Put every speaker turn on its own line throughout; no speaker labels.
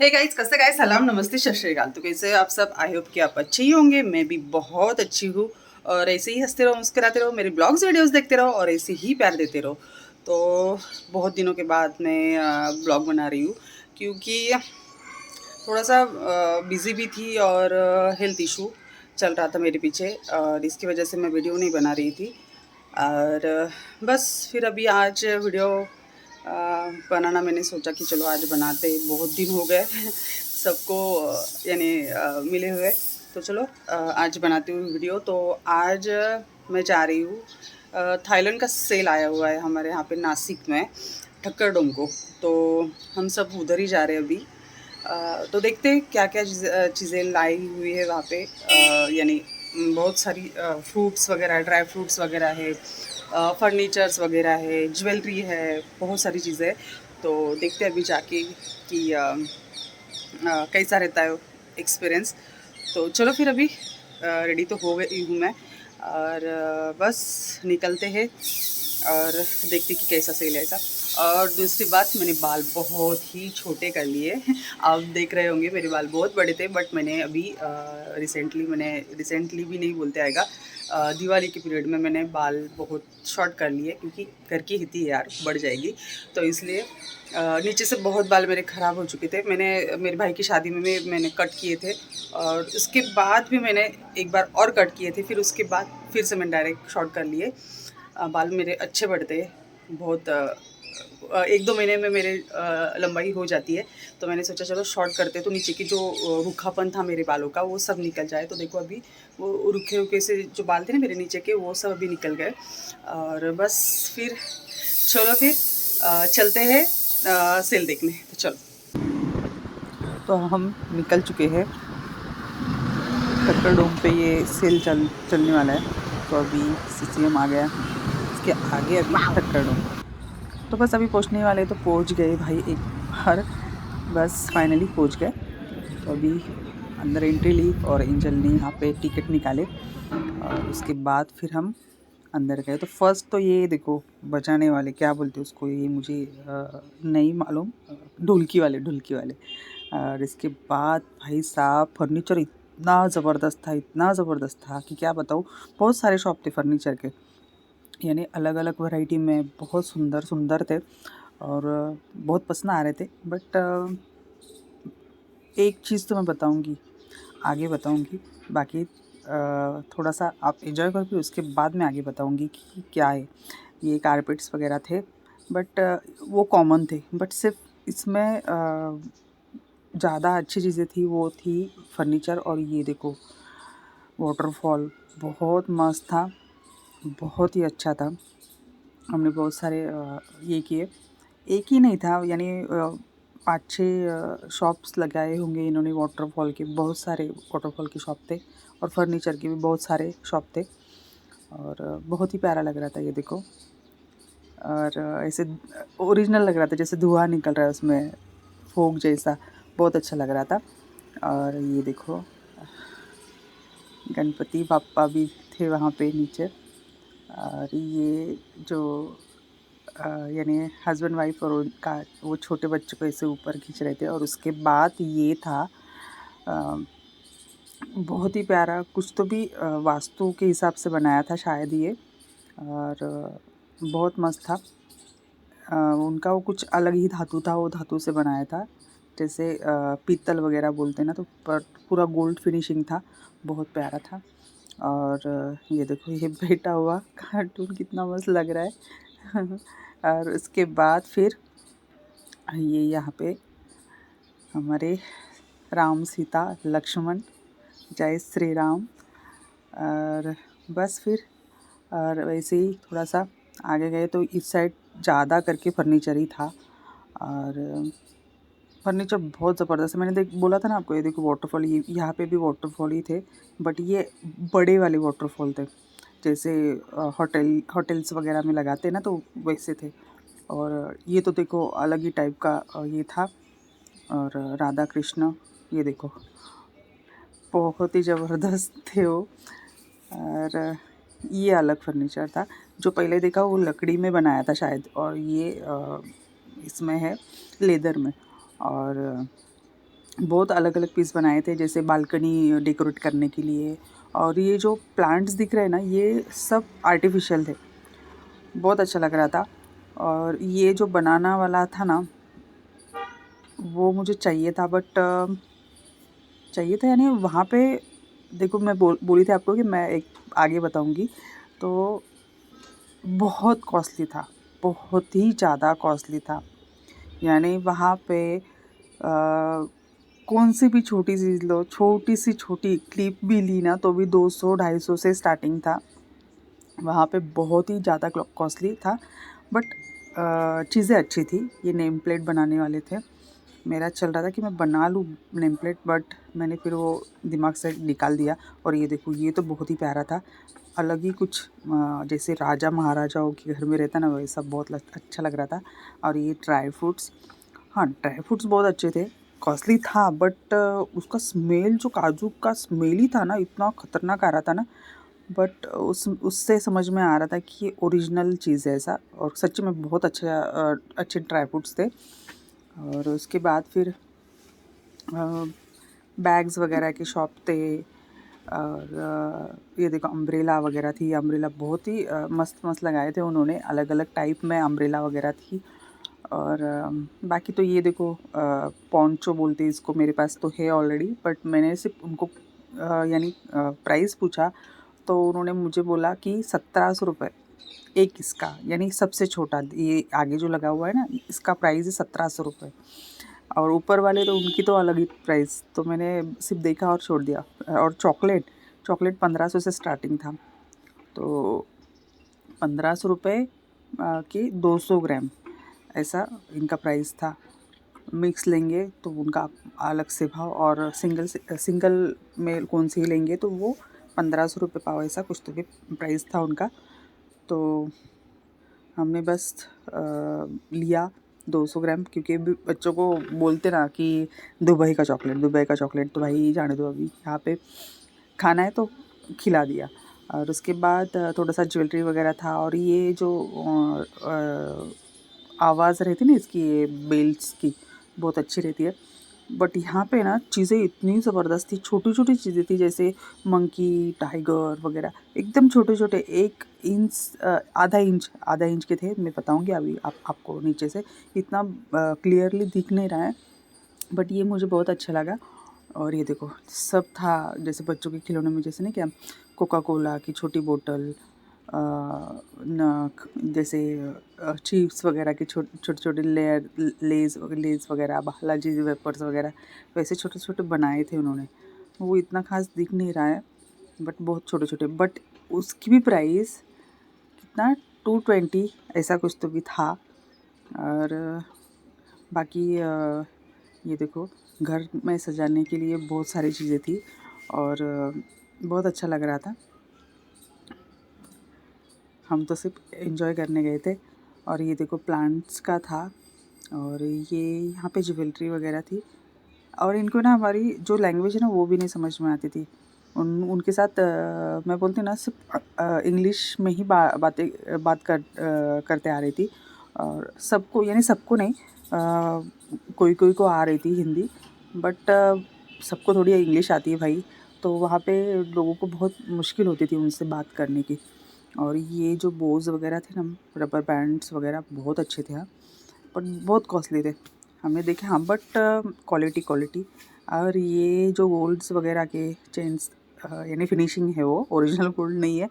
Hey guys, कैसे guys, सलाम नमस्ते सत श्री अकाल। तो कैसे हो आप सब? आई होप कि आप अच्छे ही होंगे। मैं भी बहुत अच्छी हूँ। और ऐसे ही हंसते रहो, मुस्कुराते रहो, मेरे ब्लॉग्स वीडियोस देखते रहो और ऐसे ही प्यार देते रहो। तो बहुत दिनों के बाद मैं ब्लॉग बना रही हूँ क्योंकि थोड़ा सा बिज़ी भी थी और हेल्थ इशू चल रहा था मेरे पीछे और इसकी वजह से मैं वीडियो नहीं बना रही थी। और बस फिर अभी आज वीडियो बनाना मैंने सोचा कि चलो आज बनाते, बहुत दिन हो गए सबको यानी मिले हुए। तो चलो आज बनाती हूँ वीडियो। तो आज मैं जा रही हूँ, थाईलैंड का सेल आया हुआ है हमारे यहाँ पे नासिक में, ठक्करडोम को। तो हम सब उधर ही जा रहे हैं अभी। तो देखते हैं क्या क्या चीज़ें लाई हुई है वहाँ पे। यानी बहुत सारी फ्रूट्स वगैरह, ड्राई फ्रूट्स वगैरह है, फर्नीचर्स वगैरह है, ज्वेलरी है, बहुत सारी चीज़ें। तो देखते हैं अभी जाके कि कैसा रहता है एक्सपीरियंस। तो चलो फिर अभी रेडी तो हो गई हूँ मैं और बस निकलते हैं और देखते कि कैसा सेल है ऐसा। और दूसरी बात, मैंने बाल बहुत ही छोटे कर लिए आप देख रहे होंगे मेरे बाल बहुत बड़े थे, बट मैंने अभी रिसेंटली भी नहीं बोलते आएगा, दिवाली के पीरियड में मैंने बाल बहुत शॉर्ट कर लिए क्योंकि घर की ही थी यार, बढ़ जाएगी तो इसलिए। नीचे से बहुत बाल मेरे ख़राब हो चुके थे। मैंने मेरे भाई की शादी में मैंने कट किए थे और उसके बाद भी मैंने एक बार और कट किए थे, फिर उसके बाद फिर से मैंने डायरेक्ट शॉर्ट कर लिए। बाल मेरे अच्छे बढ़ते हैं बहुत। 1-2 महीने में मेरे लंबाई हो जाती है। तो मैंने सोचा चलो शॉर्ट करते तो नीचे की जो रूखापन था मेरे बालों का वो सब निकल जाए। तो देखो अभी वो रूखे रूखे से जो बाल थे ना मेरे नीचे के, वो सब अभी निकल गए। और बस फिर चलो फिर चलते हैं सेल देखने। तो चलो, तो हम निकल चुके हैं ठक्करडोम पे। ये सेल चलने वाला है। तो अभी सीसीएम आ गया, इसके आगे अभी ठक्करडोम। तो बस अभी पहुंचने वाले, तो पहुंच गए भाई एक बार, बस फाइनली पहुंच गए। तो अभी अंदर एंट्री ली और एंजल ने यहाँ पे टिकट निकाले और उसके बाद फिर हम अंदर गए। तो फर्स्ट तो ये देखो, बजाने वाले क्या बोलते हैं उसको, ये मुझे नहीं मालूम, ढोलकी वाले। और इसके बाद भाई साहब फर्नीचर इतना ज़बरदस्त था कि क्या बताऊँ। बहुत सारे शॉप थे फर्नीचर के, यानी अलग अलग वैरायटी में, बहुत सुंदर सुंदर थे और बहुत पसंद आ रहे थे। बट एक चीज़ तो मैं बताऊंगी, आगे बताऊंगी। बाकी थोड़ा सा आप एंजॉय कर, फिर उसके बाद मैं आगे बताऊंगी कि क्या है। ये कारपेट्स वगैरह थे, बट वो कॉमन थे। बट सिर्फ इसमें ज़्यादा अच्छी चीज़ें थी, वो थी फर्नीचर। और ये देखो वाटरफॉल, बहुत मस्त था, बहुत ही अच्छा था। हमने बहुत सारे ये किए, एक ही नहीं था, यानी 5-6 शॉप्स लगाए होंगे इन्होंने वाटरफॉल के। बहुत सारे वाटरफॉल के शॉप थे और फर्नीचर के भी बहुत सारे शॉप थे। और बहुत ही प्यारा लग रहा था ये देखो। और ऐसे ओरिजिनल लग रहा था, जैसे धुआं निकल रहा है उसमें, फोग जैसा, बहुत अच्छा लग रहा था। और ये देखो गणपति बाप्पा भी थे वहाँ पे नीचे। और ये जो यानी हस्बैंड वाइफ और उनका वो छोटे बच्चे को ऐसे ऊपर खींच रहे थे। और उसके बाद ये था अ, बहुत ही प्यारा, कुछ तो भी वास्तु के हिसाब से बनाया था शायद ये। और बहुत मस्त था। उनका वो कुछ अलग ही धातु था, वो धातु से बनाया था, जैसे पीतल वगैरह बोलते हैं ना। तो पर पूरा गोल्ड फिनिशिंग था, बहुत प्यारा था। और ये देखो ये बैठा हुआ कार्टून कितना मस्त लग रहा है और उसके बाद फिर ये यहाँ पे हमारे राम सीता लक्ष्मण, जय श्री राम। और बस फिर और वैसे ही थोड़ा सा आगे गए तो इस साइड ज़्यादा करके फर्नीचर ही था। और फर्नीचर बहुत ज़बरदस्त है। मैंने बोला था ना आपको, ये देखो वाटरफॉल, ये यहाँ पे भी वाटरफॉल ही थे, बट ये बड़े वाले वाटरफॉल थे, जैसे होटल्स वगैरह में लगाते हैं ना, तो वैसे थे। और ये तो देखो अलग ही टाइप का ये था। और राधा कृष्ण, ये देखो बहुत ही ज़बरदस्त थे वो। और ये अलग फर्नीचर था, जो पहले देखा वो लकड़ी में बनाया था शायद, और ये इसमें है लेदर में। और बहुत अलग अलग पीस बनाए थे, जैसे बालकनी डेकोरेट करने के लिए। और ये जो प्लांट्स दिख रहे हैं ना, ये सब आर्टिफिशियल थे, बहुत अच्छा लग रहा था। और ये जो बनाना वाला था ना, वो मुझे चाहिए था, बट चाहिए था यानी वहाँ पे देखो, मैं बोली थी आपको कि मैं एक आगे बताऊँगी। तो बहुत कॉस्टली था, बहुत ही ज़्यादा कॉस्टली था। यानी वहाँ पे कौन सी भी छोटी चीज़ लो, छोटी सी छोटी क्लिप भी ली ना, तो भी 200-250 से स्टार्टिंग था। वहाँ पे बहुत ही ज़्यादा कॉस्टली था, बट चीज़ें अच्छी थी। ये नेम प्लेट बनाने वाले थे। मेरा चल रहा था कि मैं बना लूँ नेम प्लेट, बट मैंने फिर वो दिमाग से निकाल दिया। और ये देखो, ये तो बहुत ही प्यारा था, अलग ही कुछ जैसे राजा महाराजाओं के घर में रहता ना, वैसा बहुत अच्छा लग रहा था। और ये ड्राई फ्रूट्स, हाँ ड्राई फ्रूट्स बहुत अच्छे थे, कॉस्टली था, बट उसका स्मेल, जो काजू का स्मेल ही था ना, इतना खतरनाक आ रहा था ना। बट उससे समझ में आ रहा था कि ये ओरिजिनल चीज़ है ऐसा। और सच्ची में बहुत अच्छे ड्राई फ्रूट्स थे। और उसके बाद फिर बैग्स वगैरह की शॉप थे। और ये देखो, अम्ब्रेला वगैरह थी। अम्ब्रेला बहुत ही मस्त मस्त लगाए थे उन्होंने, अलग अलग टाइप में अम्ब्रेला वगैरह थी। और बाकी तो ये देखो, पोंचो बोलते हैं इसको, मेरे पास तो है ऑलरेडी, बट मैंने सिर्फ उनको यानी प्राइस पूछा, तो उन्होंने मुझे बोला कि 1700 रुपये एक इसका, यानी सबसे छोटा ये आगे जो लगा हुआ है ना, इसका प्राइस है 1700 रुपये। और ऊपर वाले तो उनकी तो अलग ही प्राइस। तो मैंने सिर्फ देखा और छोड़ दिया। और चॉकलेट, चॉकलेट 1500 से स्टार्टिंग था। तो 1500 रुपये के 200 ग्राम, ऐसा इनका प्राइस था। मिक्स लेंगे तो उनका अलग से भाव, और सिंगल में कौन सी लेंगे तो वो 1500 रुपये पाव, ऐसा कुछ तो भी प्राइस था उनका। तो हमने बस लिया 200 ग्राम, क्योंकि बच्चों को बोलते ना कि दुबई का चॉकलेट, दुबई का चॉकलेट, तो भाई जाने दो, अभी यहाँ पे खाना है तो खिला दिया। और उसके बाद थोड़ा सा ज्वेलरी वगैरह था। और ये जो आवाज़ रहती है ना इसकी, ये बेल्ट्स की, बहुत अच्छी रहती है। बट यहाँ पे ना चीज़ें इतनी ज़बरदस्त थी, छोटी छोटी चीज़ें थी, जैसे मंकी, टाइगर वगैरह, एकदम छोटे छोटे, 1 इंच आधा इंच के थे। मैं बताऊँगी अभी आपको नीचे से, इतना क्लियरली दिख नहीं रहा है, बट ये मुझे बहुत अच्छा लगा। और ये देखो, सब था जैसे बच्चों के खिलौने में, जैसे ना क्या, कोका कोला की छोटी बोतल, जैसे चिप्स वगैरह के छोटे छोटे लेज़ वगैरह, बालाजी वेपर्स वगैरह, वैसे छोटे छोटे बनाए थे उन्होंने। वो इतना खास दिख नहीं रहा है, बट बहुत छोटे छोटे, बट उसकी भी प्राइस कितना, 220 ऐसा कुछ तो भी था। और बाकी ये देखो, घर में सजाने के लिए बहुत सारी चीज़ें थी, और बहुत अच्छा लग रहा था। हम तो सिर्फ एंजॉय करने गए थे। और ये देखो, प्लांट्स का था। और ये यहाँ पे ज्वेलरी वगैरह थी। और इनको ना हमारी जो लैंग्वेज है ना, वो भी नहीं समझ में आती थी। उनके साथ मैं बोलती ना, सिर्फ इंग्लिश में ही बात करते आ रही थी। और सबको, यानी सबको नहीं, कोई कोई को आ रही थी हिंदी, बट सबको थोड़ी इंग्लिश आती है भाई। तो वहाँ पे लोगों को बहुत मुश्किल होती थी उनसे बात करने की। और ये जो बोज़ वगैरह थे ना, रबर बैंड्स वगैरह, बहुत अच्छे थे हाँ, बट बहुत कॉस्टली थे। हमने देखे हाँ, बट क्वालिटी क्वालिटी। और ये जो गोल्ड्स वगैरह के चेन्स, यानी फिनिशिंग है, वो ओरिजिनल गोल्ड नहीं है।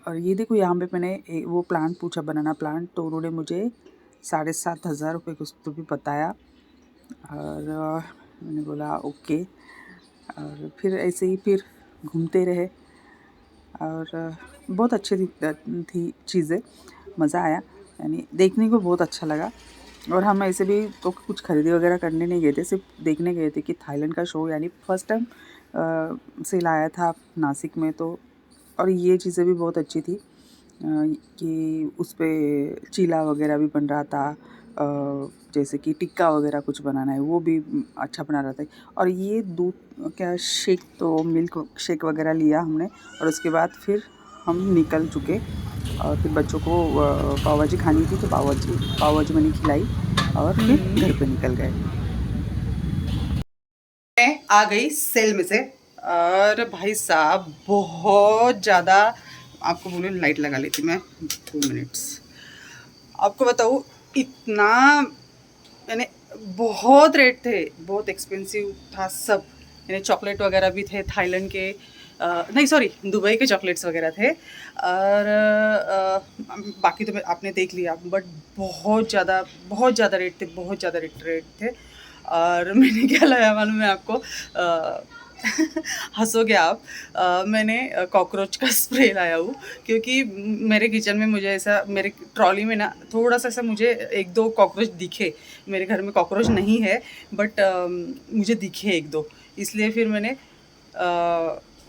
और ये देखो, यहाँ पे मैंने वो प्लांट पूछा, बनाना प्लांट, तो उन्होंने मुझे 7,500 रुपये कुछ तो भी बताया। और मैंने बोला ओके। और फिर ऐसे ही फिर घूमते रहे। और बहुत अच्छी थी चीज़ें, मज़ा आया, यानी देखने को बहुत अच्छा लगा। और हम ऐसे भी तो कुछ खरीदी वगैरह करने नहीं गए थे, सिर्फ देखने गए थे कि थाईलैंड का शो, यानी फर्स्ट टाइम सेल आया था नासिक में। तो और ये चीज़ें भी बहुत अच्छी थी, कि उस पे चीला वगैरह भी बन रहा था, जैसे कि टिक्का वगैरह कुछ बनाना है, वो भी अच्छा बना रहा था। और ये दूध क्या शेक, तो मिल्क शेक वगैरह लिया हमने। और उसके बाद फिर हम निकल चुके। और फिर बच्चों को पाव भाजी खानी थी, तो पाव भाजी मैंने खिलाई, और फिर घर पे निकल गए। आ गई सेल में से। और भाई साहब बहुत ज़्यादा, आपको बोले लाइट लगा लेती मैं 2 मिनट्स। आपको बताऊँ इतना, यानी बहुत रेट थे, बहुत एक्सपेंसिव था सब। यानी चॉकलेट वगैरह भी थे थाईलैंड के, नहीं सॉरी दुबई के चॉकलेट्स वगैरह थे। और बाकी तो आपने देख लिया, बट बहुत ज़्यादा रेट थे, बहुत ज़्यादा रेट थे। और मैंने क्या लाया मालूम है आपको? हंसोगे आप। मैंने कॉकरोच का स्प्रे लाया हूँ, क्योंकि मेरे किचन में मुझे ऐसा, मेरे ट्रॉली में ना थोड़ा सा ऐसा मुझे 1-2 कॉकरोच दिखे। मेरे घर में कॉकरोच नहीं है, बट मुझे दिखे 1-2, इसलिए फिर मैंने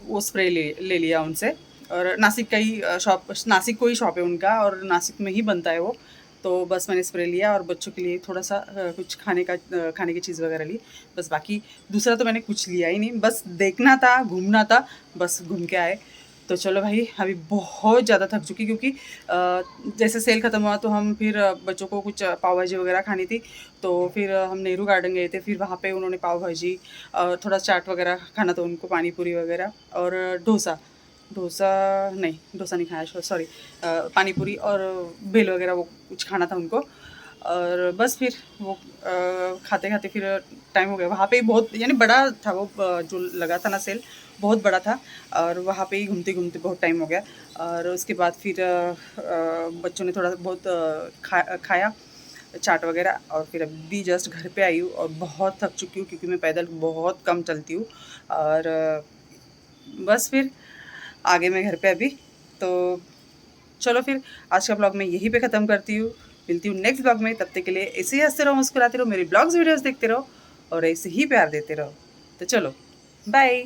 वो स्प्रे ले लिया उनसे। और नासिक का ही शॉप, नासिक को ही शॉप है उनका, और नासिक में ही बनता है वो। तो बस मैंने स्प्रे लिया और बच्चों के लिए थोड़ा सा कुछ खाने की चीज़ वगैरह ली। बस बाकी दूसरा तो मैंने कुछ लिया ही नहीं, बस देखना था, घूमना था, बस घूम के आए। तो चलो भाई, अभी बहुत ज़्यादा थक चुकी, क्योंकि जैसे सेल ख़त्म हुआ तो हम फिर बच्चों को कुछ पाव भाजी वगैरह खानी थी। तो फिर हम नेहरू गार्डन गए थे, फिर वहाँ पे उन्होंने पाव भाजी, थोड़ा चाट वगैरह खाना था उनको, पानी पूरी वगैरह, और डोसा डोसा डोसा नहीं खाया, सॉरी, पानी पूरी और भेल वगैरह वो कुछ खाना था उनको। और बस फिर वो खाते खाते फिर टाइम हो गया। वहाँ पे ही बहुत, यानी बड़ा था वो, जो लगा था ना सेल, बहुत बड़ा था। और वहाँ पे ही घूमते घूमते बहुत टाइम हो गया। और उसके बाद फिर बच्चों ने थोड़ा बहुत खाया चाट वगैरह, और फिर अभी जस्ट घर पे आई हूँ और बहुत थक चुकी हूँ, क्योंकि मैं पैदल बहुत कम चलती हूँ। और बस फिर आगे मैं घर पे अभी। तो चलो फिर आज का ब्लॉग मैं यहीं पे ख़त्म करती हूँ। मिलती हूँ नेक्स्ट ब्लॉग में, तब तक के लिए ऐसे ही हंसते रहो, मुस्कुराते रहो, मेरी ब्लॉग्स वीडियोस देखते रहो और ऐसे ही प्यार देते रहो। तो चलो बाय।